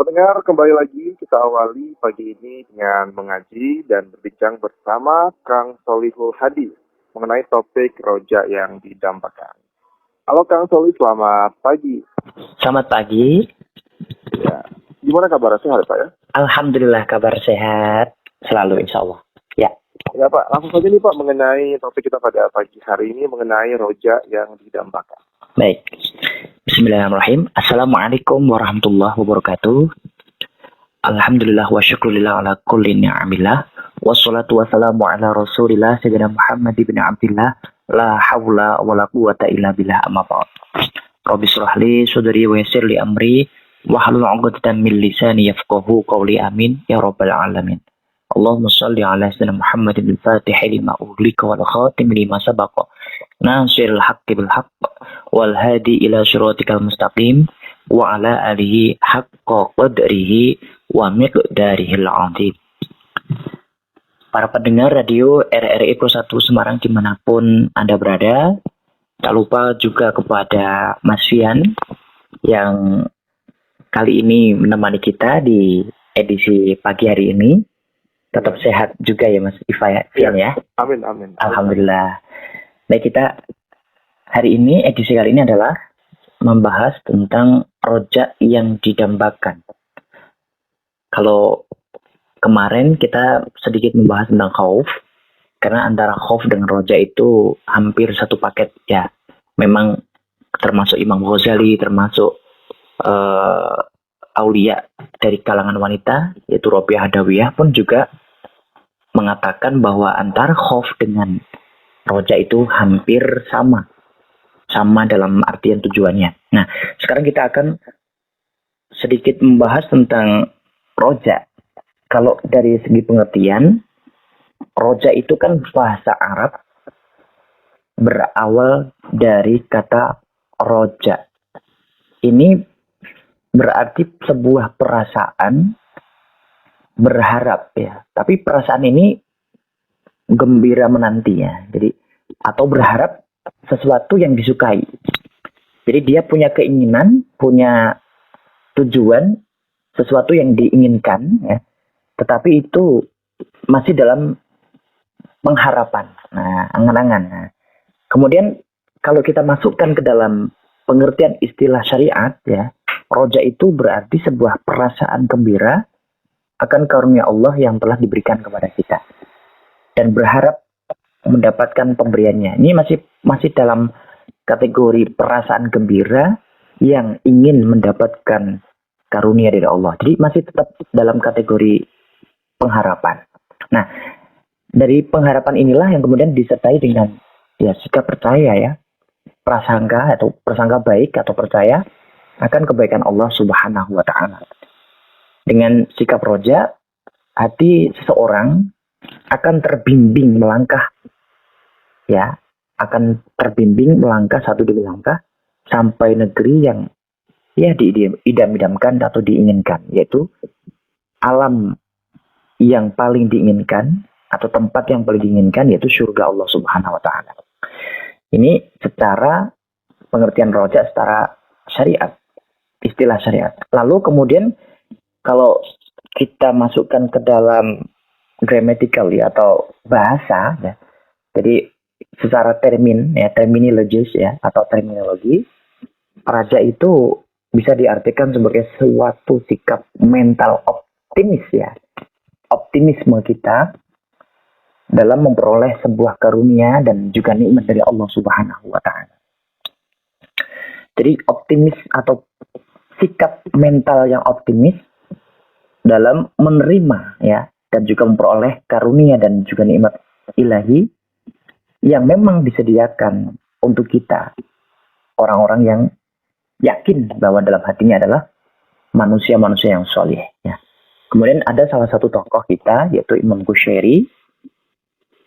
Pendengar, kembali lagi kita awali pagi ini dengan mengaji dan berbincang bersama Kang Solihul Hadi mengenai topik rojak yang didambakan. Halo Kang Solih, selamat pagi. Selamat pagi. Ya, gimana kabar? Sehat Pak ya? Alhamdulillah kabar sehat selalu insya Allah. Ya. Ya Pak, langsung saja nih Pak mengenai topik kita pada pagi hari ini mengenai rojak yang didambakan. Baik. Bismillahirrahmanirrahim. Assalamualaikum warahmatullahi wabarakatuh. Alhamdulillah wa syukurillah ala kulli ni'amillah. Wassalatu wassalamu ala rasulillah sayyidina Muhammad ibn Abdillah. La hawla wa la quwata illa billah amma ba'd. Rabbi shrah li sadri wa yassir li amri wahlul 'uqdatam min lisani yafqahu qawli amin ya rabbal alamin. Allahumma shalli ala sayyidina Muhammadin al-Fatihi lima ughliqa wal khatimi lima sabaqa. Nasiril haqqi bil haqq wal hadi ila siratikal mustaqim wa ala alihi haqqa qadrihi wa miqdarihil 'azim. Para pendengar radio RRI Pro 1 Semarang dimanapun Anda berada, tak lupa juga kepada Mas Fian yang kali ini menemani kita di edisi pagi hari ini. Tetap sehat juga ya Mas Fian ya. Amin. Alhamdulillah. Baik, kita hari ini edisi kali ini adalah membahas tentang rojak yang didambakan. Kalau kemarin kita sedikit membahas tentang khauf, karena antara khauf dengan rojak itu hampir satu paket ya. Memang termasuk Imam Ghazali, termasuk aulia dari kalangan wanita, yaitu Robiah Hadawiyah pun juga mengatakan bahwa antara khauf dengan rojak itu hampir sama dalam artian tujuannya. Nah, sekarang kita akan sedikit membahas tentang rojak. Kalau dari segi pengertian, rojak itu kan bahasa Arab berawal dari kata roja. Ini berarti sebuah perasaan berharap ya. Tapi perasaan ini gembira menanti ya. Jadi atau berharap sesuatu yang disukai. Jadi dia punya keinginan, punya tujuan, sesuatu yang diinginkan ya. Tetapi itu masih dalam pengharapan. Nah, angan-angan. Nah, kemudian kalau kita masukkan ke dalam pengertian istilah syariat ya, roja itu berarti sebuah perasaan gembira akan karunia Allah yang telah diberikan kepada kita dan berharap mendapatkan pemberiannya. Ini masih dalam kategori perasaan gembira yang ingin mendapatkan karunia dari Allah. Jadi masih tetap dalam kategori pengharapan. Nah, dari pengharapan inilah yang kemudian disertai dengan ya sikap percaya ya, prasangka baik atau percaya akan kebaikan Allah Subhanahu wa taala. Dengan sikap roja, hati seseorang akan terbimbing melangkah ya, akan terbimbing melangkah satu demi langkah sampai negeri yang ya diidam-idamkan atau diinginkan, yaitu alam yang paling diinginkan atau tempat yang paling diinginkan, yaitu surga Allah Subhanahu wa taala. Ini secara pengertian roja secara syariat, istilah syariat. Lalu kemudian kalau kita masukkan ke dalam grammatical ya, atau bahasa ya. Jadi secara terminologis ya, atau terminologi, raja itu bisa diartikan sebagai suatu sikap mental optimis ya. Optimisme kita dalam memperoleh sebuah karunia dan juga nikmat dari Allah Subhanahu wa taala. Jadi optimis atau sikap mental yang optimis dalam menerima ya, dan juga memperoleh karunia dan juga nikmat ilahi yang memang disediakan untuk kita, orang-orang yang yakin bahwa dalam hatinya adalah manusia-manusia yang soleh ya. Kemudian ada salah satu tokoh kita, yaitu Imam Qushayri,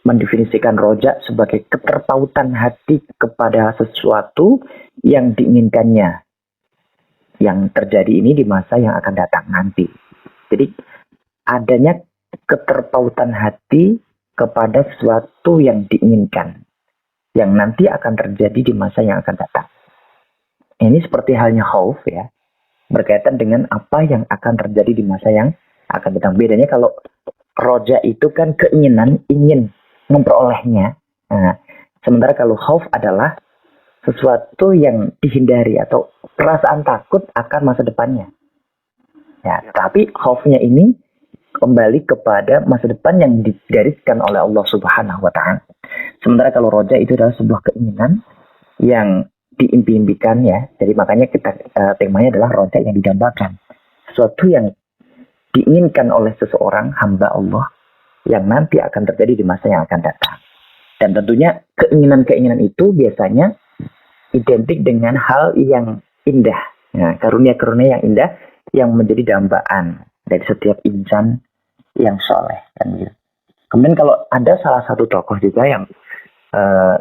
mendefinisikan roja sebagai keterpautan hati kepada sesuatu yang diinginkannya, yang terjadi ini di masa yang akan datang nanti. Jadi adanya keterpautan hati kepada sesuatu yang diinginkan, yang nanti akan terjadi di masa yang akan datang. Ini seperti halnya khauf ya. berkaitan dengan apa yang akan terjadi di masa yang akan datang. Bedanya kalau roja itu kan keinginan, ingin memperolehnya. Nah, sementara kalau khauf adalah sesuatu yang dihindari atau perasaan takut akan masa depannya. Ya, tapi khaufnya ini kembali kepada masa depan yang digariskan oleh Allah Subhanahu wa taala. Sementara kalau roja itu adalah sebuah keinginan yang diimpi-impikan ya. Jadi makanya kita temanya adalah roja yang didambakan. Sesuatu yang diinginkan oleh seseorang hamba Allah yang nanti akan terjadi di masa yang akan datang. Dan tentunya keinginan-keinginan itu biasanya identik dengan hal yang indah. Nah, karunia-karunia yang indah yang menjadi dambaan dari setiap insan yang soleh. Kan gitu. Kemudian kalau ada salah satu tokoh juga yang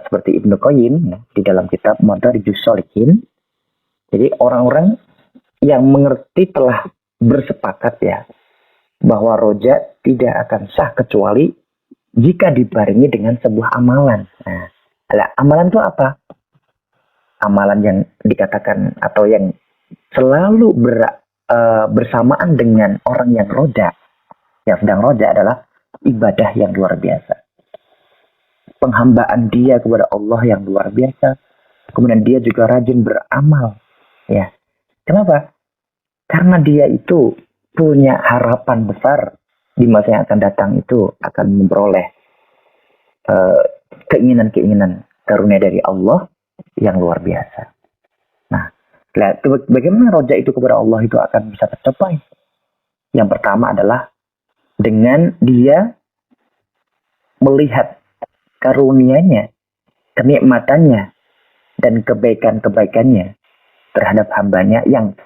seperti Ibnu Qayyim ya, di dalam kitab Madarijus Shalihin. Jadi orang-orang yang mengerti telah bersepakat ya bahwa roja tidak akan sah kecuali jika dibarengi dengan sebuah amalan. Nah, amalan itu apa? Amalan yang dikatakan atau yang selalu bersamaan dengan orang yang roja, yang sedang roja adalah ibadah yang luar biasa. Penghambaan dia kepada Allah yang luar biasa. Kemudian dia juga rajin beramal. Ya. Kenapa? Karena dia itu punya harapan besar di masa yang akan datang itu akan memperoleh keinginan-keinginan karunia dari Allah yang luar biasa. Nah, bagaimana roja itu kepada Allah itu akan bisa tercapai? Yang pertama adalah dengan dia melihat karunia-Nya, kenikmatannya, dan kebaikan-kebaikannya terhadap hambanya yang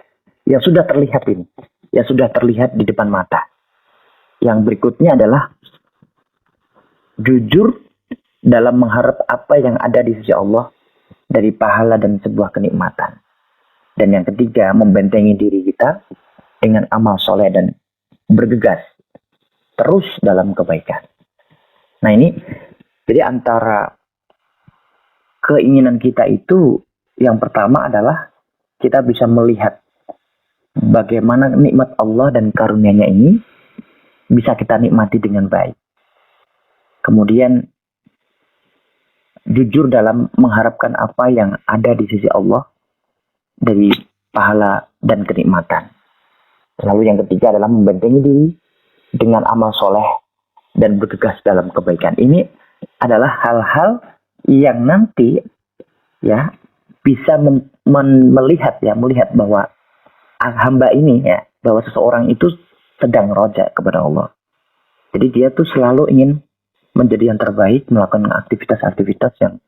sudah terlihat ini, yang sudah terlihat di depan mata. Yang berikutnya adalah jujur dalam mengharap apa yang ada di sisi Allah dari pahala dan sebuah kenikmatan. Dan yang ketiga, membentengi diri kita dengan amal soleh dan bergegas terus dalam kebaikan. Nah ini, jadi antara keinginan kita itu, yang pertama adalah kita bisa melihat bagaimana nikmat Allah dan karunia-Nya ini bisa kita nikmati dengan baik. Kemudian jujur dalam mengharapkan apa yang ada di sisi Allah dari pahala dan kenikmatan. Lalu yang ketiga adalah membentengi diri dengan amal soleh dan bergegas dalam kebaikan. Ini adalah hal-hal yang nanti ya bisa melihat bahwa hamba ini ya, bahwa seseorang itu sedang roja kepada Allah. Jadi dia tuh selalu ingin menjadi yang terbaik, melakukan aktivitas-aktivitas yang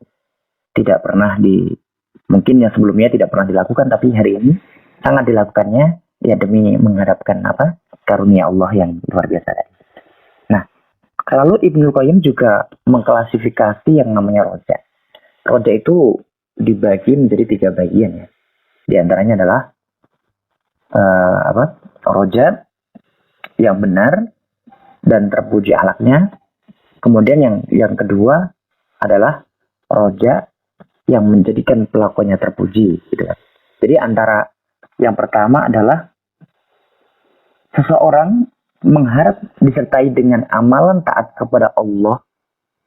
tidak pernah mungkin yang sebelumnya tidak pernah dilakukan, tapi hari ini sangat dilakukannya ya demi mengharapkan karunia Allah yang luar biasa tadi. Nah, lalu Ibnu Qayyim juga mengklasifikasi yang namanya roja. Roja itu dibagi menjadi 3 bagian ya. Di antaranya adalah roja yang benar dan terpuji akhlaknya. Kemudian yang kedua adalah roja yang menjadikan pelakunya terpuji gitu kan. Jadi antara yang pertama adalah seseorang mengharap disertai dengan amalan taat kepada Allah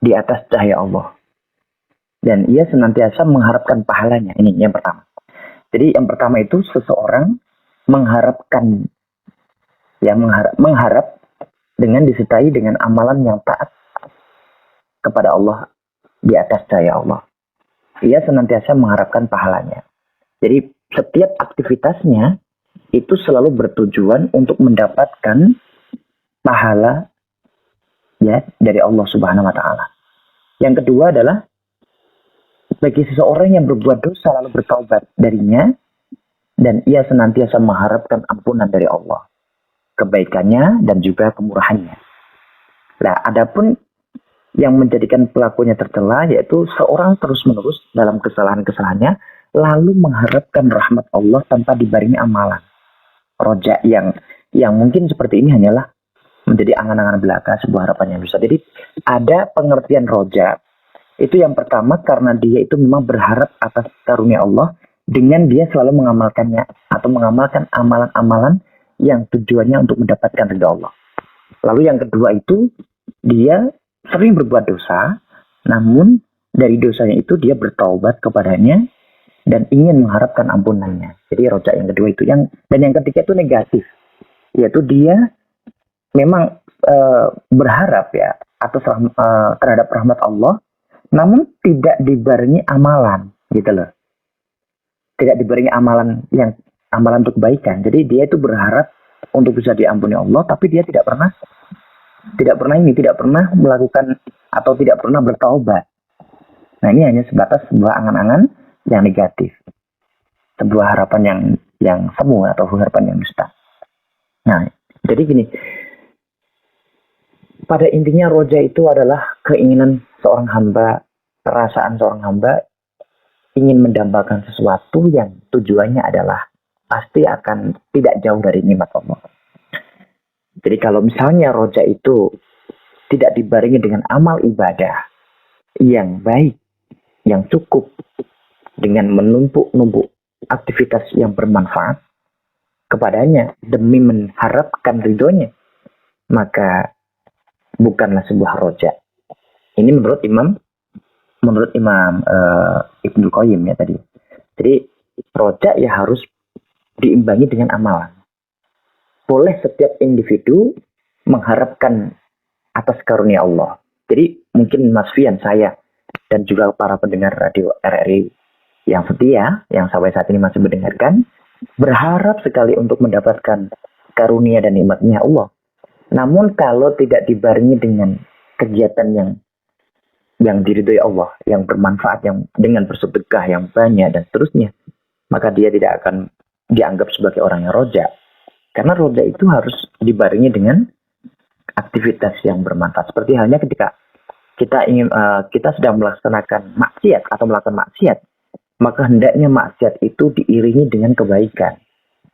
di atas cahaya Allah. Dan ia senantiasa mengharapkan pahalanya. Ini yang pertama. Jadi yang pertama itu seseorang mengharapkan, mengharap dengan disertai dengan amalan yang taat kepada Allah di atas cahaya Allah. Ia senantiasa mengharapkan pahalanya. Jadi setiap aktivitasnya itu selalu bertujuan untuk mendapatkan pahala ya dari Allah Subhanahu wa taala. Yang kedua adalah bagi seseorang yang berbuat dosa lalu bertaubat darinya dan ia senantiasa mengharapkan ampunan dari Allah, kebaikannya dan juga kemurahannya. Nah, adapun yang menjadikan pelakunya tercela yaitu seorang terus-menerus dalam kesalahan-kesalahannya lalu mengharapkan rahmat Allah tanpa dibarengi amalan. Roja yang mungkin seperti ini hanyalah menjadi angan-angan belaka, sebuah harapan yang bisa. Jadi ada pengertian roja itu yang pertama karena dia itu memang berharap atas karunia Allah dengan dia selalu mengamalkannya atau mengamalkan amalan-amalan yang tujuannya untuk mendapatkan ridha Allah. Lalu yang kedua itu dia sering berbuat dosa, namun dari dosanya itu dia bertaubat kepadanya dan ingin mengharapkan ampunannya. Jadi rojak yang kedua itu dan yang ketiga itu negatif, yaitu dia memang berharap ya atas terhadap rahmat Allah, namun tidak dibarengi amalan, gitu loh. Tidak dibarengi amalan untuk kebaikan. Jadi dia itu berharap untuk bisa diampuni Allah, tapi dia tidak pernah melakukan atau tidak pernah bertaubat. Nah, ini hanya sebatas sebuah angan-angan yang negatif, sebuah harapan yang semu atau harapan yang dusta. Nah, jadi gini, pada intinya roja itu adalah keinginan seorang hamba, perasaan seorang hamba ingin mendambakan sesuatu yang tujuannya adalah pasti akan tidak jauh dari nikmat Allah. Jadi kalau misalnya roja itu tidak dibarengi dengan amal ibadah yang baik, yang cukup, dengan menumpuk-numpuk aktivitas yang bermanfaat kepadanya demi mengharapkan ridhonya, maka bukanlah sebuah roja. Ini menurut Imam Ibnu Qayyim ya tadi. Jadi roja ya harus diimbangi dengan amalan. Boleh setiap individu mengharapkan atas karunia Allah. Jadi mungkin Mas Fian, saya, dan juga para pendengar radio RRI yang setia, yang sampai saat ini masih mendengarkan, berharap sekali untuk mendapatkan karunia dan nikmatnya Allah. Namun kalau tidak dibarengi dengan kegiatan yang diridhoi Allah, yang bermanfaat, yang dengan bersedekah yang banyak dan seterusnya, maka dia tidak akan dianggap sebagai orang yang roja. Karena roja itu harus dibarengi dengan aktivitas yang bermanfaat. Seperti halnya ketika kita sedang melaksanakan maksiat atau melakukan maksiat, maka hendaknya maksiat itu diiringi dengan kebaikan.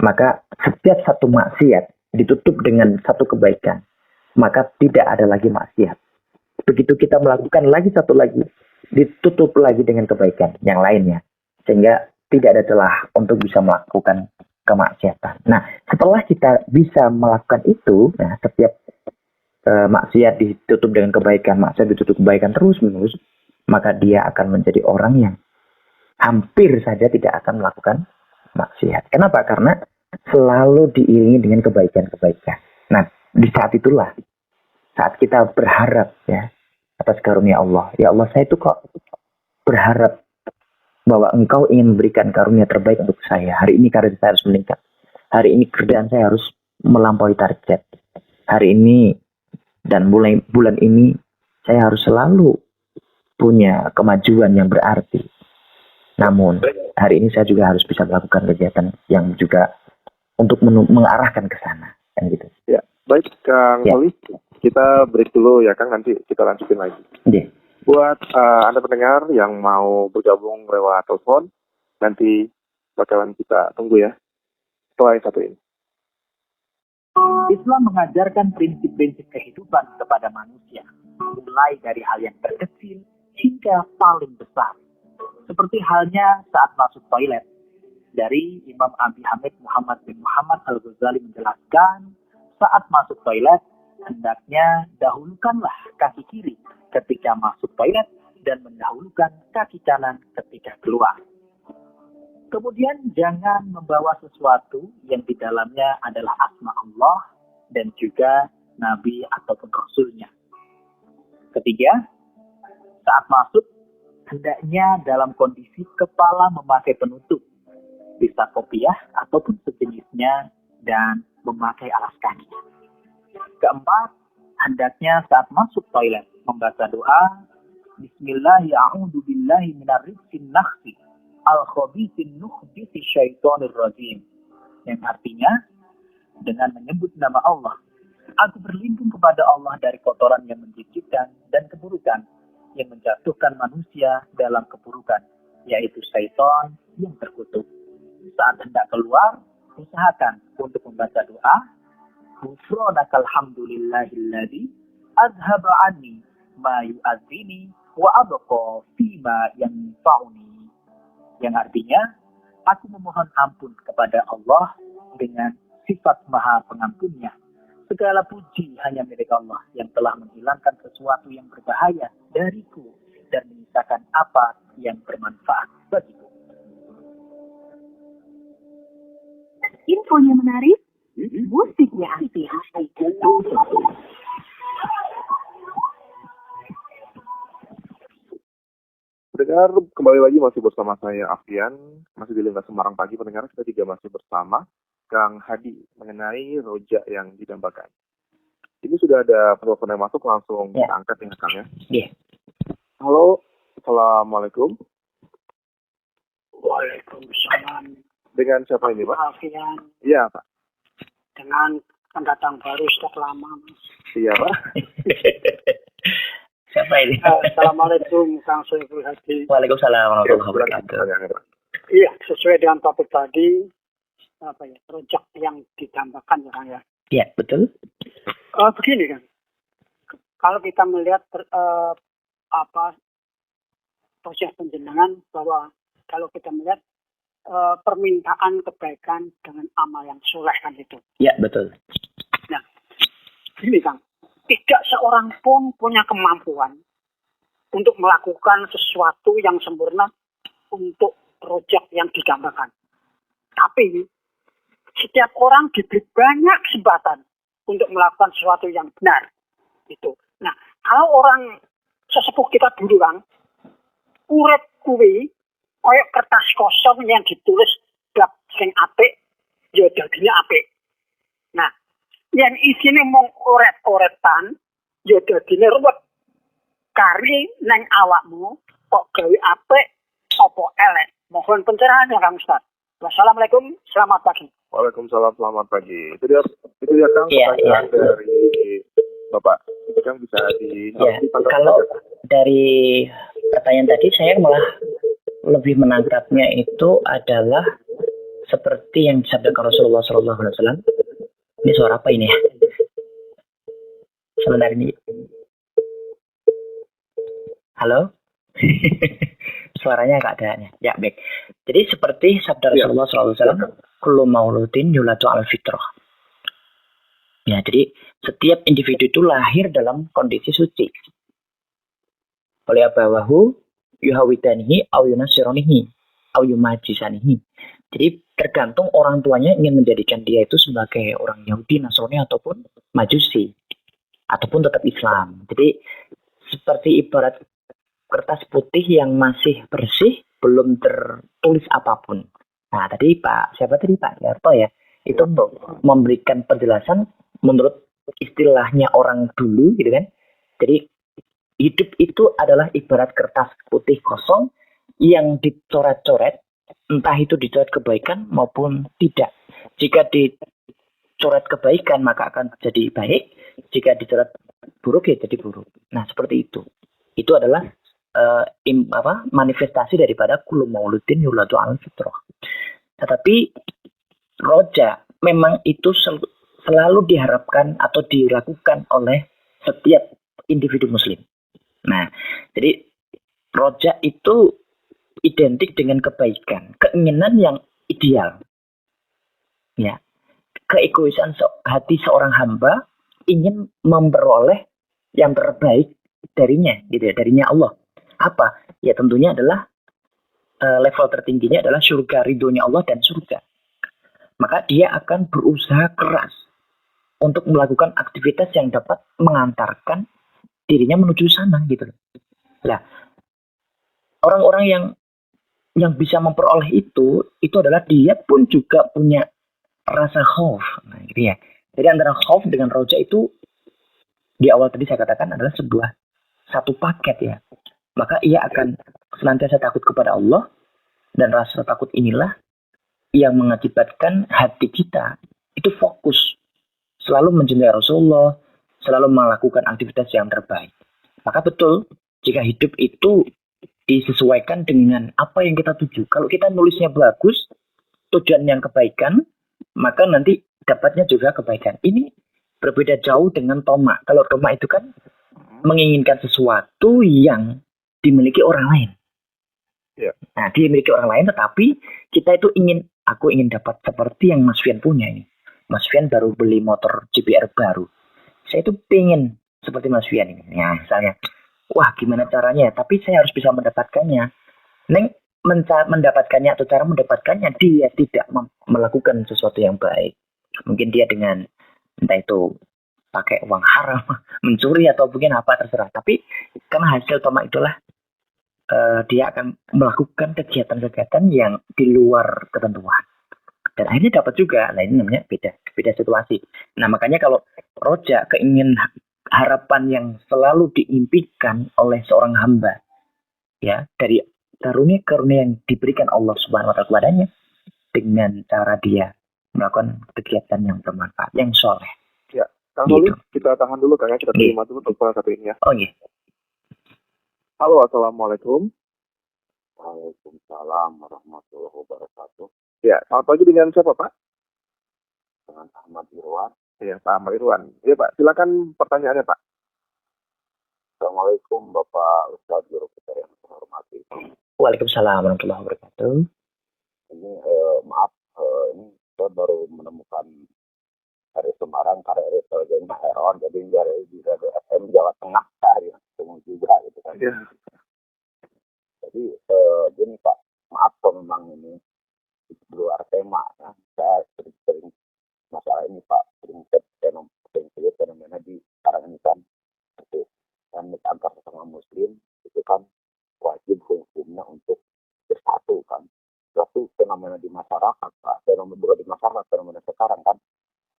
Maka setiap satu maksiat ditutup dengan satu kebaikan, maka tidak ada lagi maksiat. Begitu kita melakukan lagi satu lagi, ditutup lagi dengan kebaikan yang lainnya, sehingga tidak ada celah untuk bisa melakukan kemaksiatan. Nah, setelah kita bisa melakukan itu, nah setiap maksiat ditutup dengan kebaikan, maksiat ditutup kebaikan terus-menerus, maka dia akan menjadi orang yang hampir saja tidak akan melakukan maksiat. Kenapa? Karena selalu diiringi dengan kebaikan-kebaikan. Nah, di saat itulah, saat kita berharap ya atas karunia Allah. Ya Allah, saya itu kok berharap bahwa Engkau ingin memberikan karunia terbaik untuk saya. Hari ini karir saya harus meningkat. Hari ini kerjaan saya harus melampaui target. Hari ini dan mulai bulan ini saya harus selalu punya kemajuan yang berarti. Namun hari ini saya juga harus bisa melakukan kegiatan yang juga untuk mengarahkan ke sana, kan gitu. Ya, baik Kang Solih. Kita break dulu ya Kang, nanti kita lanjutin lagi. Yeah. Buat Anda pendengar yang mau bergabung lewat telepon, nanti bakalan kita tunggu ya setelah yang satu ini. Islam mengajarkan prinsip-prinsip kehidupan kepada manusia, mulai dari hal yang terkecil hingga paling besar. Seperti halnya saat masuk toilet. Dari Imam Abi Hamid Muhammad bin Muhammad Al-Ghazali menjelaskan, saat masuk toilet, hendaknya dahulukanlah kaki kiri ketika masuk toilet dan mendahulukan kaki kanan ketika keluar. Kemudian jangan membawa sesuatu yang di dalamnya adalah asma Allah dan juga Nabi ataupun Rasulnya. Ketiga, saat masuk, hendaknya dalam kondisi kepala memakai penutup, bisa kopiah ataupun sejenisnya, dan memakai alas kaki. Keempat, hendaknya saat masuk toilet membaca doa Bismillahirrahmanirrahim minarrijsin nakhsi al-khabisin nukhbisi syaitonir rajim, yang artinya dengan menyebut nama Allah, aku berlindung kepada Allah dari kotoran yang menjijikkan dan keburukan yang menjatuhkan manusia dalam keburukan, yaitu syaitan yang terkutuk. Saat hendak keluar, usahakan untuk membaca doa Ghufranakal hamdulillahilladzi azhaba anni ma yu'adzini wa abqa fima yanfa'uni, yang artinya Aku memohon ampun kepada Allah dengan sifat maha pengampunnya. Segala puji hanya milik Allah yang telah menghilangkan sesuatu yang berbahaya dariku dan menyisakan apa yang bermanfaat bagiku. Infonya menarik, musiknya hati-hati. Pendengar, kembali lagi masih bersama saya Afian, masih di Lingkar Semarang Pagi. Pendengar, kita juga masih bersama Kang Hadi mengenai rojak yang didambakan. Ini sudah ada penelpon yang masuk, langsung kita angkat ya Kang ya. Iya. Halo, Assalamualaikum. Waalaikumsalam. Dengan siapa ini Pak? Afian, Iya Pak. dengan pendatang baru stok lama. Iya Pak. Siapa ini? Assalamualaikum Kang Soebul Hadi. Waalaikumsalam Ya, warahmatullahi silakan wabarakatuh. pertanyaannya, Pak. Iya, sesuai dengan topik tadi, rojak yang didambakan ya Kang ya. Iya, betul. Begini kan, kalau kita melihat proses penjenengan bahwa kalau kita melihat permintaan kebaikan dengan amal yang soleh kan itu. Iya, betul. Nah, gini Kang, tidak seorang pun punya kemampuan untuk melakukan sesuatu yang sempurna untuk rojak yang didambakan. Tapi setiap orang diberi banyak kesempatan untuk melakukan sesuatu yang benar. Gitu. Nah, kalau orang sesepuh kita dulu Kang, urip kuwi koyok kertas kosong yang ditulis bab sing apik, ya dadinya apik. Nah, yang isine mung oret-oretan, ya dadine ruwet. Kari neng awakmu kok gawe apik apa elek. Mohon pencerahan ya Kang Ustaz. Wassalamualaikum, selamat pagi. Waalaikumsalam, selamat pagi. Itu dia Kang, pertanyaan dari Bapak. Itu kan bisa Kalau dari pertanyaan tadi saya malah lebih menangkapnya itu adalah seperti yang disabdakan Rasulullah SAW. Ini suara apa ini ya? Sebentar ini. Halo? Suaranya agak ada. Ya, baik. Jadi seperti sabda Rasulullah SAW, kullu mauludin yuladu al fitrah. Ya, jadi setiap individu itu lahir dalam kondisi suci. Oleh abawahu yuhawidanihi au yunasironihi au yumajisanihi. Jadi tergantung orang tuanya ingin menjadikan dia itu sebagai orang Yahudi, Nasrani ataupun Majusi ataupun tetap Islam. Jadi seperti ibarat kertas putih yang masih bersih, belum tertulis apapun. Nah tadi Pak Yarto ya, itu memberikan penjelasan menurut istilahnya orang dulu gitu kan. Jadi hidup itu adalah ibarat kertas putih kosong yang dicoret-coret, entah itu dicoret kebaikan maupun tidak. Jika dicoret kebaikan maka akan jadi baik, jika dicoret buruk ya jadi buruk. Nah seperti itu. Itu adalah manifestasi daripada kullu mauludin yuladu al fitrah. Tetapi roja memang itu selalu diharapkan atau dilakukan oleh setiap individu muslim. Nah, jadi roja itu identik dengan kebaikan, keinginan yang ideal. Ya, keegoisan hati seorang hamba ingin memperoleh yang terbaik darinya, gitu ya, darinya Allah. Apa? Ya tentunya adalah level tertingginya adalah surga, ridhonya Allah dan surga. Maka dia akan berusaha keras untuk melakukan aktivitas yang dapat mengantarkan dirinya menuju sana gitu. Nah, orang-orang yang bisa memperoleh itu adalah dia pun juga punya rasa khauf. Nah, gitu ya. Jadi antara khauf dengan roja itu di awal tadi saya katakan adalah satu paket ya. Maka ia akan senantiasa takut kepada Allah, dan rasa takut inilah yang mengakibatkan hati kita itu fokus selalu mencintai Rasulullah, selalu melakukan aktivitas yang terbaik. Maka betul jika hidup itu disesuaikan dengan apa yang kita tuju. Kalau kita nulisnya bagus, tujuan yang kebaikan, maka nanti dapatnya juga kebaikan. Ini berbeda jauh dengan tomak. Kalau tomak itu kan menginginkan sesuatu yang dimiliki orang lain. Iya. Nah, dimiliki orang lain, tetapi kita itu aku ingin dapat seperti yang Mas Fian punya ini. Mas Fian baru beli motor GPR baru. Saya itu pengen seperti Mas Fian ini. Ya, misalnya, wah gimana caranya? Tapi saya harus bisa mendapatkannya. Neng, mendapatkannya atau cara mendapatkannya, dia tidak melakukan sesuatu yang baik. Mungkin dia dengan entah itu pakai uang haram, mencuri atau mungkin apa terserah. Tapi karena hasil tomak itulah dia akan melakukan kegiatan-kegiatan yang di luar ketentuan. Dan akhirnya dapat juga. Nah ini namanya beda situasi. Nah makanya kalau roja harapan yang selalu diimpikan oleh seorang hamba, ya dari karunia yang diberikan Allah Subhanahu Wa Taala kepadanya dengan cara dia melakukan kegiatan yang bermanfaat, yang soleh. Ya, Kang Solih, kita tahan dulu Kang ya, kita terima dulu telepon satu ini ya. Oh iya. Halo, assalamualaikum. Waalaikumsalam warahmatullahi wabarakatuh. Ya, selamat pagi dengan siapa Pak? Dengan Ahmad Irwan. Ya, Pak Ahmad Irwan. Ya Pak, silakan pertanyaannya Pak. Assalamualaikum Bapak Ustadz Guru kita yang saya hormati. Waalaikumsalam warahmatullahi wabarakatuh. Ini maaf, ini saya baru menemukan dari Semarang karya intelijen Heron, jadi dari FM Jawa Tengah hari ketemu juga gitu kan. Ya. Jadi gini Pak, maaf kalau memang ini di luar tema ya. Saya sering masalah ini Pak, sering fenomena di sekarang ini kan. Dan antar sesama muslim itu kan wajib hukumnya untuk bersatu kan. Suatu fenomena di masyarakat Pak, fenomena sekarang kan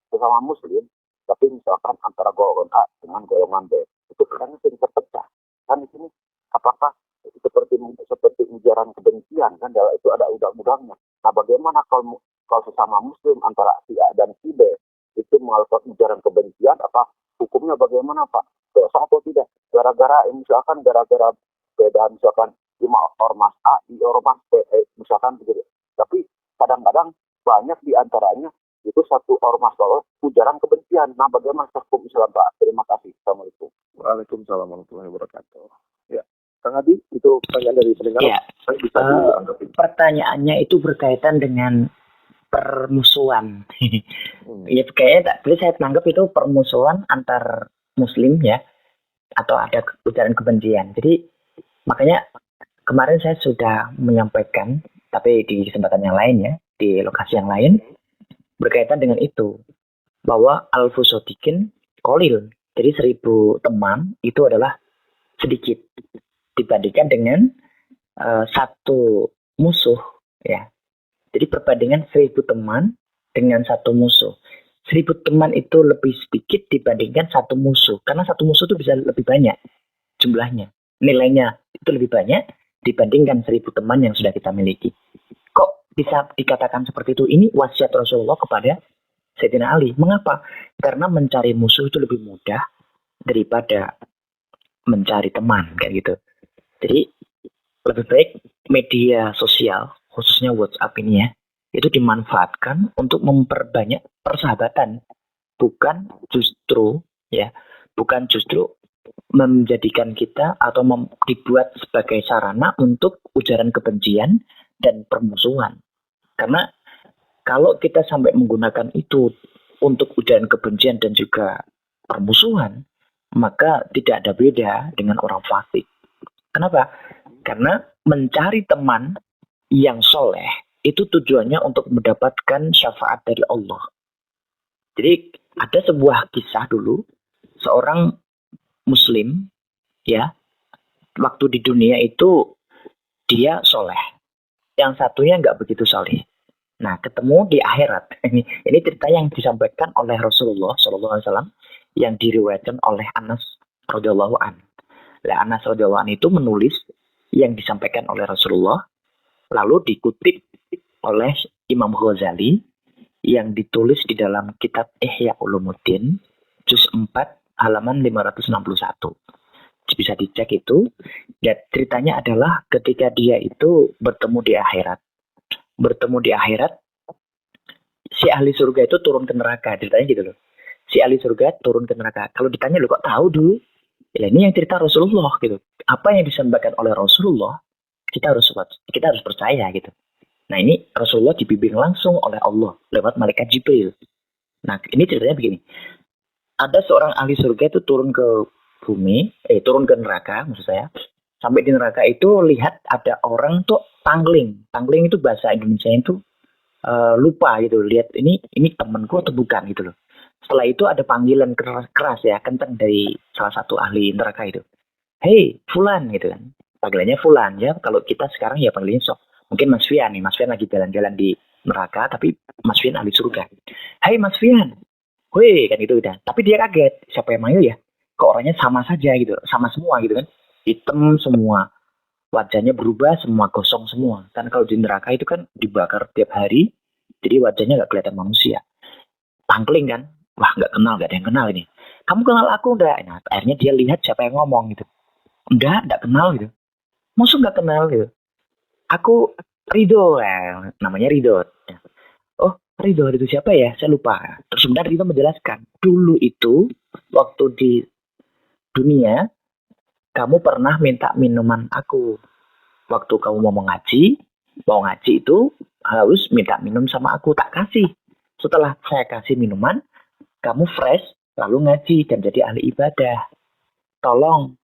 sesama muslim, tapi misalkan antara golongan A dengan golongan B itu kadang sering terpecah. Kan di sini apakah seperti ujaran kebencian kan, itu ada undang-undangnya. Nah bagaimana kalau sesama muslim antara si A dan si B itu melakukan ujaran kebencian, apa hukumnya bagaimana Pak? Dosa atau tidak? Gara-gara beda misalkan di ormas A di ormas B misalkan begitu. Tapi kadang-kadang banyak di antaranya itu satu ormas ujaran kebencian. Nah bagaimana hukum Islam Pak? Terima kasih. Assalamualaikum. Waalaikumsalam warahmatullahi wabarakatuh. Ya, Kang Adi, itu pertanyaan dari pendengar. Ya. Pertanyaannya itu berkaitan dengan permusuhan. Ya kayaknya tadi saya menganggap itu permusuhan antar muslim ya, atau ada ujaran kebencian. Jadi makanya kemarin saya sudah menyampaikan, tapi di kesempatan yang lain ya, di lokasi yang lain, berkaitan dengan itu, bahwa al-fusodikin kolil, jadi 1000 teman itu adalah sedikit dibandingkan dengan satu musuh ya. Jadi perbandingan 1000 teman dengan satu musuh. 1000 teman itu lebih sedikit dibandingkan satu musuh. Karena satu musuh itu bisa lebih banyak jumlahnya. Nilainya itu lebih banyak dibandingkan 1000 teman yang sudah kita miliki. Kok bisa dikatakan seperti itu? Ini wasiat Rasulullah kepada Sayyidina Ali. Mengapa? Karena mencari musuh itu lebih mudah daripada mencari teman kayak gitu. Jadi lebih baik media sosial, khususnya WhatsApp ini ya, itu dimanfaatkan untuk memperbanyak persahabatan, bukan justru menjadikan kita atau dibuat sebagai sarana untuk ujaran kebencian dan permusuhan. Karena kalau kita sampai menggunakan itu untuk ujaran kebencian dan juga permusuhan, maka tidak ada beda dengan orang fasik. Kenapa? Karena mencari teman yang soleh itu tujuannya untuk mendapatkan syafaat dari Allah. Jadi ada sebuah kisah dulu, seorang muslim ya, waktu di dunia itu dia soleh, yang satunya nggak begitu soleh. Nah ketemu di akhirat. Ini cerita yang disampaikan oleh Rasulullah SAW yang diriwayatkan oleh Anas radhiyallahu an. Anas radhiyallahu an itu menulis yang disampaikan oleh Rasulullah, lalu dikutip oleh Imam Ghazali yang ditulis di dalam kitab Ihya Ulumuddin juz 4 halaman 561. Bisa dicek itu. Dan ceritanya adalah ketika dia itu bertemu di akhirat. Si ahli surga itu turun ke neraka. Ceritanya gitu loh. Si ahli surga turun ke neraka. Kalau ditanya lo kok tahu dulu? Ya ini yang cerita Rasulullah gitu. Apa yang disampaikan oleh Rasulullah kita harus percaya gitu. Nah ini Rasulullah dibimbing langsung oleh Allah lewat malaikat Jibril. Nah ini ceritanya begini. Ada seorang ahli surga itu turun ke bumi, turun ke neraka maksud saya. Sampai di neraka itu lihat ada orang tuh tangling. Tangling itu bahasa Indonesia itu lupa gitu. Lihat ini temanku atau bukan gitu loh. Setelah itu ada panggilan keras ya, kenceng dari salah satu ahli neraka itu. Hei, Fulan gitu kan. Panggilannya Fulan ya. Kalau kita sekarang ya panggilannya sok. Mungkin Mas Fian nih. Mas Fian lagi jalan-jalan di neraka, tapi Mas Fian ahli surga. Hei Mas Fian. Wih, kan itu udah. Tapi dia kaget. Siapa yang manggil ya? Kok orangnya sama saja gitu. Sama semua gitu kan. Hitam semua. Wajahnya berubah, semua gosong semua. Kan kalau di neraka itu kan dibakar tiap hari. Jadi wajahnya nggak kelihatan manusia. Tangkling kan. Wah, nggak kenal, nggak ada yang kenal ini. Kamu kenal aku enggak? Nah, akhirnya dia lihat siapa yang ngomong gitu. Enggak kenal gitu. Maksud nggak kenal gitu. Aku Ridho, namanya Ridho. Oh, Ridho itu siapa ya? Saya lupa. Terus kemudian Ridho menjelaskan. Dulu itu, waktu di dunia, kamu pernah minta minuman aku. Waktu kamu mau ngaji itu harus minta minum sama aku. Tak kasih. Setelah saya kasih minuman, kamu fresh, lalu ngaji dan jadi ahli ibadah. Tolong,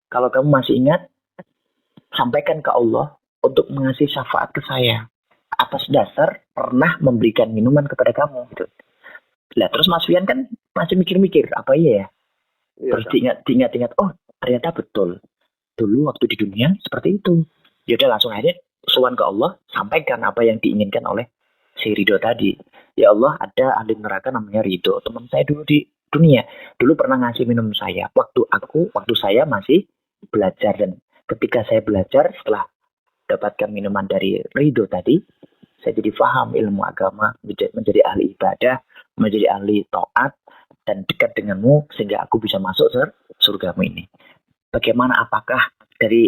kalau kamu masih ingat, sampaikan ke Allah untuk mengasih syafaat ke saya atas dasar pernah memberikan minuman kepada kamu gitu. Lah terus Mas Fian kan masih mikir-mikir apa iya ya? Terus diingat-ingat, oh ternyata betul. Dulu waktu di dunia seperti itu. Ya udah langsung aja sowan ke Allah, sampaikan apa yang diinginkan oleh si Ridho tadi. Ya Allah, ada ahli neraka namanya Ridho, teman saya dulu di dunia. Dulu pernah ngasih minum saya waktu saya masih belajar, dan ketika saya belajar setelah dapatkan minuman dari Ridho tadi, saya jadi paham ilmu agama, menjadi ahli ibadah, menjadi ahli taat, dan dekat denganmu sehingga aku bisa masuk surgamu ini. Bagaimana, apakah dari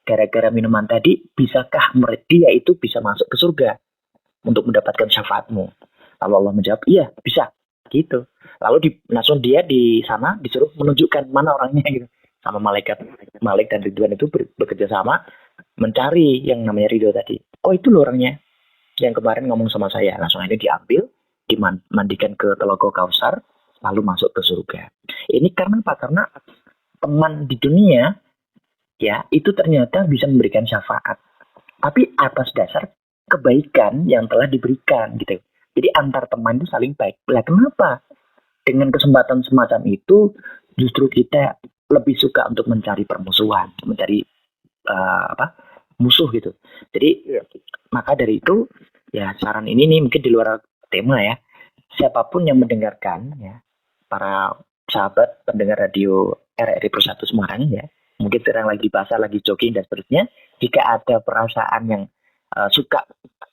gara-gara minuman tadi, bisakah dia itu bisa masuk ke surga untuk mendapatkan syafaatmu? Lalu Allah menjawab, iya bisa gitu. Lalu langsung dia di sana disuruh menunjukkan mana orangnya gitu. Sama Malik dan Ridwan itu bekerja sama mencari yang namanya Ridho tadi. Oh itu loh orangnya yang kemarin ngomong sama saya. Langsung aja diambil, dimandikan ke Telaga Kausar, lalu masuk ke surga. Ini karena apa? Karena teman di dunia ya itu ternyata bisa memberikan syafaat, tapi atas dasar kebaikan yang telah diberikan gitu. Jadi antar teman itu saling baik. Lah kenapa dengan kesempatan semacam itu justru kita lebih suka untuk mencari permusuhan, mencari musuh gitu. Jadi maka dari itu ya saran ini nih mungkin di luar tema ya. Siapapun yang mendengarkan ya, para sahabat pendengar radio RRI Persatu Semarang ya, mungkin sedang lagi basah, lagi jogging dan seterusnya, jika ada perasaan yang suka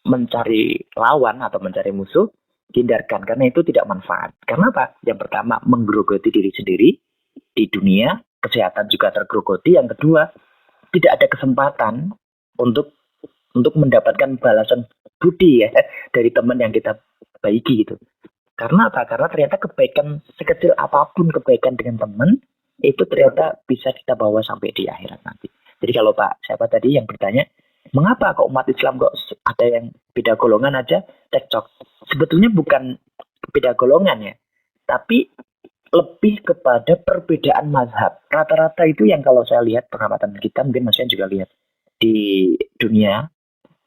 mencari lawan atau mencari musuh, hindarkan karena itu tidak manfaat. Karena apa? Yang pertama, menggerogoti diri sendiri di dunia, kesehatan juga tergerogoti. Yang kedua, tidak ada kesempatan untuk mendapatkan balasan budi ya dari teman yang kita baiki gitu. Karena apa? Karena ternyata kebaikan sekecil apapun, kebaikan dengan teman itu ternyata bisa kita bawa sampai di akhirat nanti. Jadi kalau Pak siapa tadi yang bertanya, mengapa kok umat Islam kok ada yang beda golongan aja cekcok? Sebetulnya bukan beda golongan ya, tapi lebih kepada perbedaan mazhab. Rata-rata itu yang kalau saya lihat pengamatan kita, mungkin Mas Yan juga lihat di dunia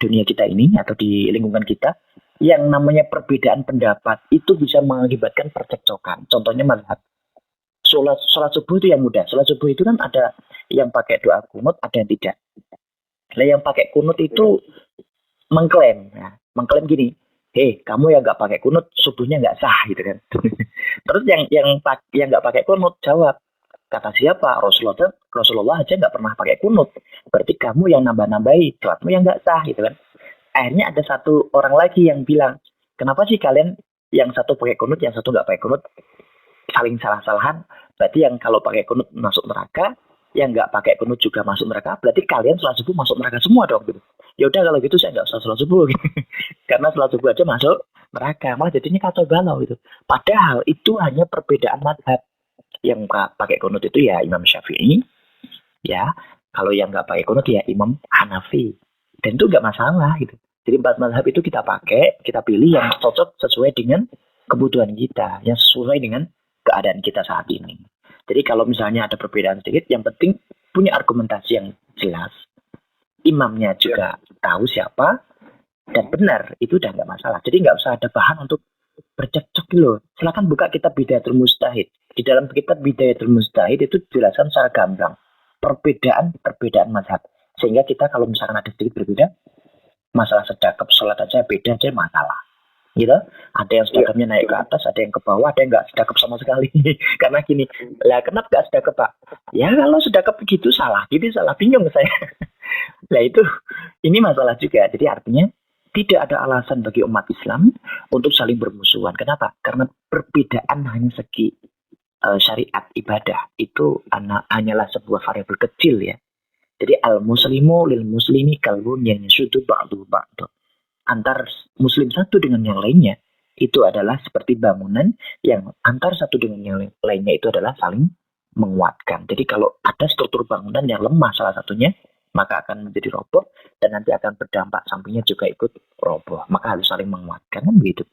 kita ini atau di lingkungan kita, yang namanya perbedaan pendapat itu bisa mengakibatkan percekcokan. Contohnya mazhab. Sholat subuh itu yang mudah. Sholat subuh itu kan ada yang pakai doa kunut, ada yang tidak. Nah yang pakai kunut itu mengklaim gini, hei kamu yang nggak pakai kunut subuhnya nggak sah gitu kan. Terus yang nggak pakai kunut jawab, kata siapa? Rasulullah aja nggak pernah pakai kunut. Berarti kamu yang nambah-nambahi, sholatmu yang nggak sah gitu kan. Akhirnya ada satu orang lagi yang bilang, kenapa sih kalian yang satu pakai kunut, yang satu nggak pakai kunut, saling salah-salahan? Berarti yang kalau pakai kunut masuk neraka, yang nggak pakai kunut juga masuk neraka. Berarti kalian sholat subuh masuk neraka semua dong gitu. Ya udah kalau gitu saya nggak usah sholat subuh gitu. Karena sholat subuh aja masuk neraka, malah jadinya kacau balau gitu. Padahal itu hanya perbedaan mazhab. Yang pakai kunut itu ya Imam Syafi'i, ya Kalau yang nggak pakai kunut ya Imam Hanafi. Dan itu nggak masalah gitu. Jadi 4 mazhab itu kita pakai, kita pilih yang cocok sesuai dengan kebutuhan kita, yang sesuai dengan keadaan kita saat ini. Jadi kalau misalnya ada perbedaan sedikit, yang penting punya argumentasi yang jelas. Imamnya juga tahu siapa dan benar, itu udah nggak masalah. Jadi nggak usah ada bahan untuk bercekcok loh. Silakan buka kitab Bidayatul Mujtahid. Di dalam kitab Bidayatul Mujtahid itu dijelaskan secara gamblang perbedaan mazhab. Sehingga kita kalau misalkan ada sedikit berbeda, masalah sedekap sholat aja beda aja masalah. Gitu. Ada yang sedekapnya naik ke atas, ada yang ke bawah, ada yang nggak sedekap sama sekali. Karena gini, lah kenapa nggak sedekap Pak? Ya kalau sedekap begitu salah, jadi salah bingung saya. Nah itu, ini masalah juga. Jadi artinya tidak ada alasan bagi umat Islam untuk saling bermusuhan. Kenapa? Karena perbedaan hanya segi syariat ibadah itu hanyalah sebuah variabel kecil ya. Jadi al-muslimu lil muslimi kalbun yang yasudu ba'du ba'du. Antar muslim satu dengan yang lainnya itu adalah seperti bangunan yang antar satu dengan yang lainnya itu adalah saling menguatkan. Jadi kalau ada struktur bangunan yang lemah salah satunya, maka akan menjadi roboh dan nanti akan berdampak sampingnya juga ikut roboh. Maka harus saling menguatkan kan begitu.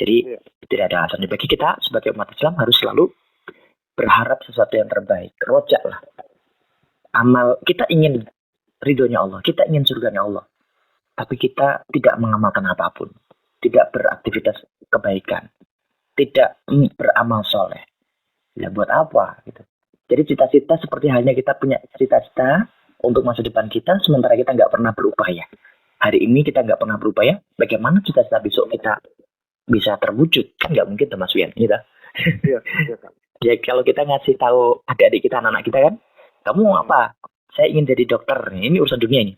Jadi tidak ada alasan bagi kita sebagai umat Islam harus selalu berharap sesuatu yang terbaik. Rojak lah. Amal kita ingin ridhonya Allah, kita ingin surganya Allah. Tapi kita tidak mengamalkan apapun, tidak beraktivitas kebaikan, tidak beramal soleh. Ya buat apa gitu. Jadi cita-cita seperti halnya kita punya cita-cita untuk masa depan kita, sementara kita nggak pernah berupaya. Hari ini kita nggak pernah berupaya, bagaimana cita-cita besok kita bisa terwujud? Kan nggak mungkin termasuk yang gitu. Ya kalau kita ngasih tahu adik-adik kita, anak-anak kita kan, kamu mau apa? Saya ingin jadi dokter. Ini urusan dunia ini.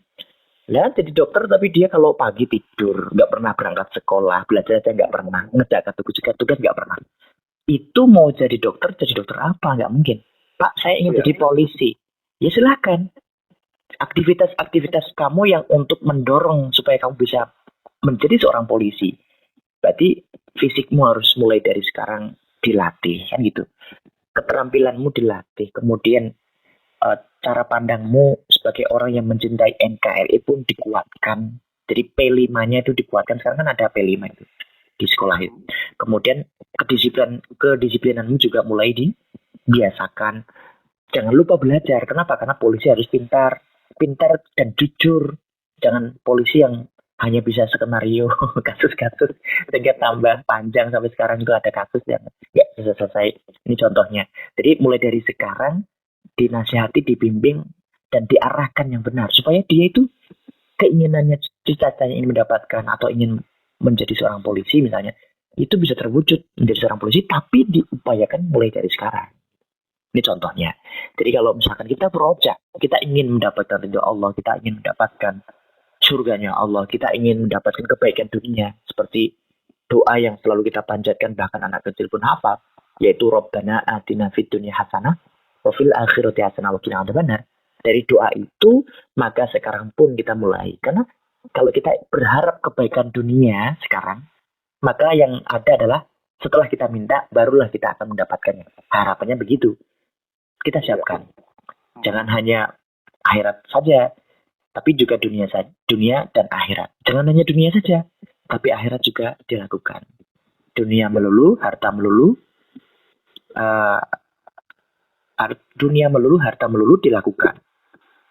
Lah jadi dokter tapi dia kalau pagi tidur, nggak pernah berangkat sekolah, belajar aja nggak pernah, ngejaga tugas nggak pernah. Itu mau jadi dokter apa? Nggak mungkin. Pak, saya ingin jadi polisi. Ya silakan. Aktivitas-aktivitas kamu yang untuk mendorong supaya kamu bisa menjadi seorang polisi. Berarti fisikmu harus mulai dari sekarang dilatih, kan gitu. Keterampilanmu dilatih, kemudian cara pandangmu sebagai orang yang mencintai NKRI pun dikuatkan. Jadi P5-nya itu dikuatkan. Sekarang kan ada P5 itu di sekolah itu. Kemudian kedisiplinanmu juga mulai dibiasakan. Jangan lupa belajar. Kenapa? Karena polisi harus pintar dan jujur. Jangan polisi yang hanya bisa skenario kasus-kasus sehingga tambah panjang sampai sekarang itu ada kasus yang nggak selesai. Ini contohnya. Jadi mulai dari sekarang dinasihati, dibimbing, dan diarahkan yang benar supaya dia itu keinginannya, cita-citanya ingin mendapatkan atau ingin menjadi seorang polisi misalnya, itu bisa terwujud menjadi seorang polisi tapi diupayakan mulai dari sekarang. Ini contohnya. Jadi kalau misalkan kita beroja, kita ingin mendapatkan ridho Allah, kita ingin mendapatkan surganya Allah, kita ingin mendapatkan kebaikan dunia seperti doa yang selalu kita panjatkan bahkan anak kecil pun hafal, yaitu Rabbana atina fid dunya hasanah wafil akhirati hasanah wa qina adzabannar. Dari doa itu maka sekarang pun kita mulai, karena kalau kita berharap kebaikan dunia sekarang, maka yang ada adalah setelah kita minta barulah kita akan mendapatkannya. Harapannya begitu. Kita siapkan. Jangan hanya akhirat saja, tapi juga dunia dan akhirat. Jangan hanya dunia saja, tapi akhirat juga dilakukan. Dunia melulu, harta melulu, dunia melulu, harta melulu dilakukan.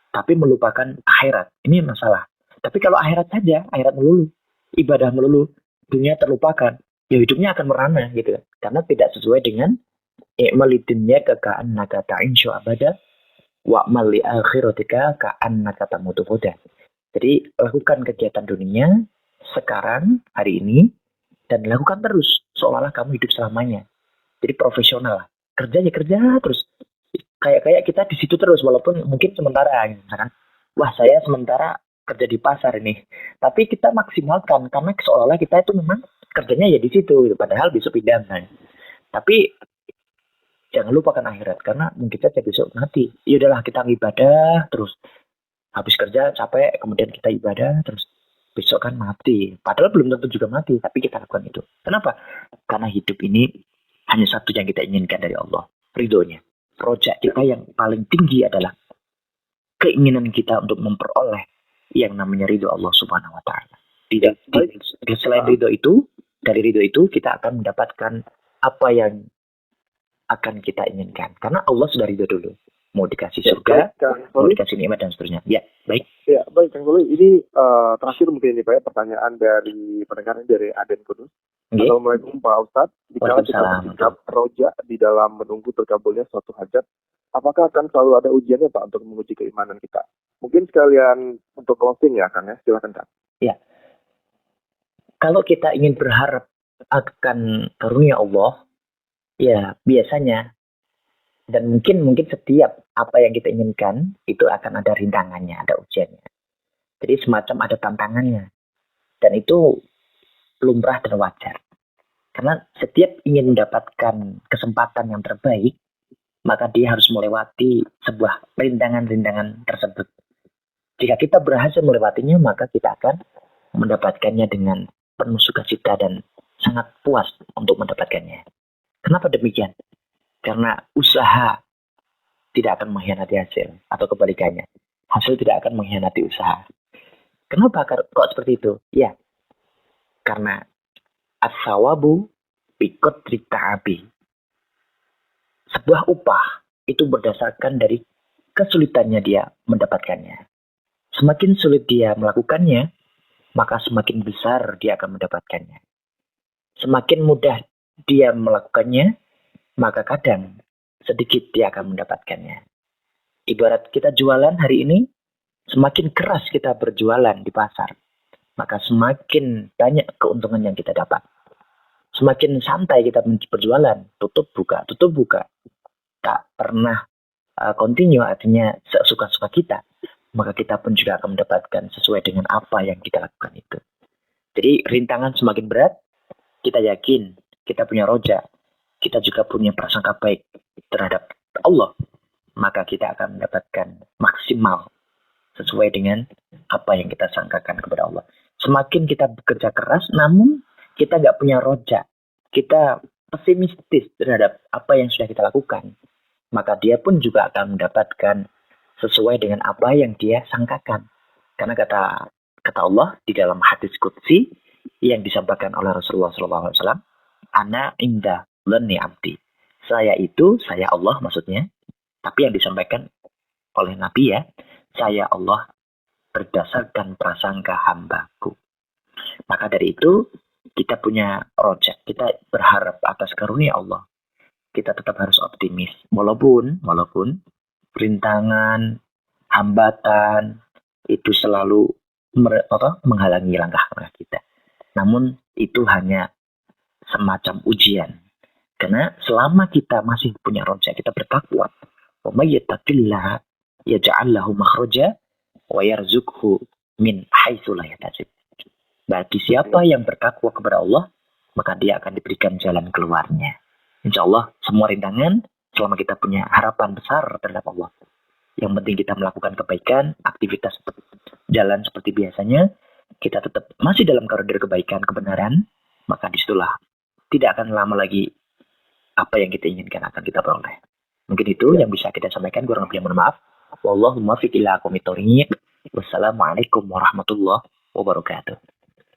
Tapi melupakan akhirat. Ini masalah. Tapi kalau akhirat saja, akhirat melulu, ibadah melulu, dunia terlupakan, ya hidupnya akan merana gitu. Karena tidak sesuai dengan i'malidinnya ka'annaka ta'insyu abada wa'mal li akhiratika ka'annaka tamutu ghadan. Jadi lakukan kegiatan dunia sekarang, hari ini, dan lakukan terus seolah-olah kamu hidup selamanya. Jadi profesional lah. Kerja terus. Kayak kita di situ terus walaupun mungkin sementara gitu. Misalkan, wah saya sementara kerja di pasar ini. Tapi kita maksimalkan karena seolah-olah kita itu memang kerjanya ya di situ gitu. Padahal besok pindah kan. Tapi jangan lupakan akhirat karena mungkin saja besok mati. Ya udahlah kita ibadah terus. Habis kerja capek kemudian kita ibadah terus. Besok kan mati. Padahal belum tentu juga mati, tapi kita lakukan itu. Kenapa? Karena hidup ini hanya satu yang kita inginkan dari Allah, ridhonya. Projek kita yang paling tinggi adalah keinginan kita untuk memperoleh yang namanya ridho Allah Subhanahu wa taala. Selain ridho itu, dari ridho itu kita akan mendapatkan apa yang akan kita inginkan. Karena Allah sudah ridho dulu. Mau dikasih surga, mau dikasih nikmat dan seterusnya. Ya, baik. Ya, baik Kang Soli. Ini terakhir mungkin ini Pak ya, pertanyaan dari pendengarnya dari Aden Kudus. Okay. Assalamualaikum Pak Ustadz. Jika kita bersikap roja di dalam menunggu terkabulnya suatu hajat, apakah akan selalu ada ujiannya Pak untuk menguji keimanan kita? Mungkin sekalian untuk closing ya Kang ya, silakan Kang. Ya. Kalau kita ingin berharap akan karunia Allah, ya biasanya dan mungkin setiap apa yang kita inginkan itu akan ada rintangannya, ada ujiannya. Jadi semacam ada tantangannya. Dan itu lumrah dan wajar. Karena setiap ingin mendapatkan kesempatan yang terbaik, maka dia harus melewati sebuah rintangan-rintangan tersebut. Jika kita berhasil melewatinya, maka kita akan mendapatkannya dengan penuh sukacita dan sangat puas untuk mendapatkannya. Kenapa demikian? Karena usaha tidak akan mengkhianati hasil, atau kebalikannya. Hasil tidak akan mengkhianati usaha. Kenapa kok seperti itu? Ya, karena as-sawabu biqadri ta'abi. Sebuah upah itu berdasarkan dari kesulitannya dia mendapatkannya. Semakin sulit dia melakukannya, maka semakin besar dia akan mendapatkannya. Semakin mudah dia melakukannya, maka kadang sedikit dia akan mendapatkannya. Ibarat kita jualan hari ini, semakin keras kita berjualan di pasar, maka semakin banyak keuntungan yang kita dapat. Semakin santai kita berjualan, tutup buka, tak pernah continue, artinya sesuka-suka kita, maka kita pun juga akan mendapatkan sesuai dengan apa yang kita lakukan itu. Jadi rintangan semakin berat, kita yakin kita punya roja, kita juga punya prasangka baik terhadap Allah, maka kita akan mendapatkan maksimal sesuai dengan apa yang kita sangkakan kepada Allah. Semakin kita bekerja keras, namun kita nggak punya roja, kita pesimistis terhadap apa yang sudah kita lakukan, maka dia pun juga akan mendapatkan sesuai dengan apa yang dia sangkakan. Karena kata Allah di dalam hadis qudsi yang disampaikan oleh Rasulullah SAW, ana inda dhanni abdi. Saya Allah maksudnya, tapi yang disampaikan oleh Nabi ya, saya Allah berdasarkan prasangka hambaku. Maka dari itu kita punya roja, kita berharap atas karunia Allah. Kita tetap harus optimis, walaupun rintangan, hambatan itu selalu menghalangi langkah kita. Namun itu hanya semacam ujian. Karena selama kita masih punya roja, kita bertakwa. Wa may yattaqillaha yaj'al lahu makhraja wa yarzuqhu min haitsu la yahtasib. Bagi siapa yang bertakwa kepada Allah, maka dia akan diberikan jalan keluarnya. Insya Allah semua rintangan, selama kita punya harapan besar terhadap Allah. Yang penting kita melakukan kebaikan, aktivitas jalan seperti biasanya, kita tetap masih dalam koridor kebaikan, kebenaran, maka disitulah tidak akan lama lagi apa yang kita inginkan akan kita peroleh. Mungkin itu yang bisa kita sampaikan, kurang lebih mohon maaf. Wallahu muwaffiq ila aqwamit thoriq. Wassalamualaikum warahmatullahi wabarakatuh.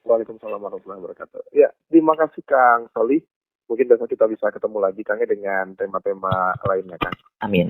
Waalaikumsalam warahmatullahi wabarakatuh. Ya, terima kasih Kang Soli. Mungkin besok kita bisa ketemu lagi Kang dengan tema-tema lainnya Kang. Amin.